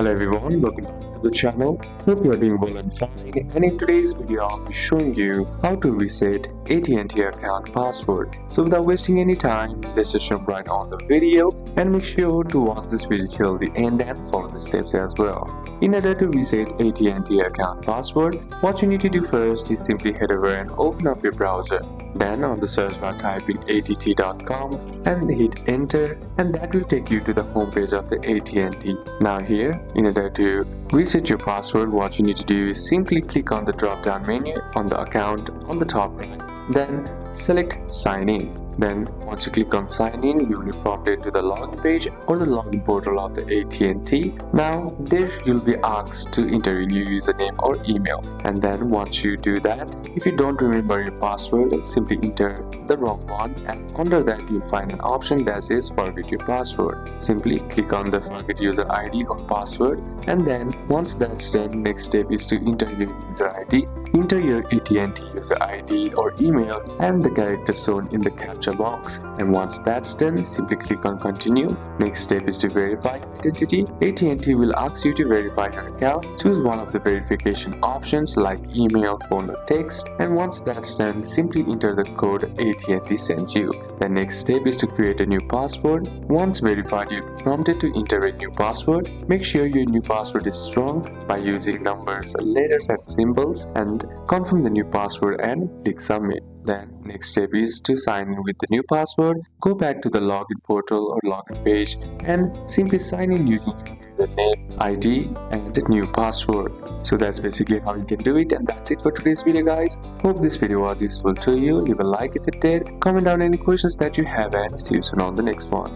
Hello everyone, welcome back to the channel. Hope you are doing well and fine, and in today's video I'll be showing you how to reset AT&T account password. So without wasting any time, let's just jump right on the video and make sure to watch this video till the end and follow the steps as well. In order to reset AT&T account password, what you need to do first is simply head over and open up your browser. Then on the search bar type in att.com and hit enter, and that will take you to the home page of the AT&T. Now here, in order to reset your password, what you need to do is simply click on the drop down menu on the account on the top right. Then select sign in. Then once you click on sign in, you will be prompted to the login page or the login portal of the AT&T. Now there you'll be asked to enter your username or email, and then once you do that, if you don't remember your password, simply enter the wrong one, and under that you'll find an option that says forget your password. Simply click on the forget user ID or password, and then once that's done, next step is to enter your user ID. Enter your AT&T user ID or email and the character shown in the captcha box, and once that's done, simply click on continue. Next step is to verify identity. AT&T will ask you to verify your account. Choose one of the verification options like email, phone or text, and once that's done, simply enter the code AT&T sends you. The next step is to create a new password. Once verified, you'll be prompted to enter a new password. Make sure your new password is strong by using numbers, letters and symbols, and confirm the new password and click submit. Then next step is to sign in with the new password. Go back to the login portal or login page and simply sign in using your username, ID and the new password. So that's basically how you can do it, and that's it for today's video guys. Hope this video was useful to you. Leave a like if it did, comment down any questions that you have, and see you soon on the next one.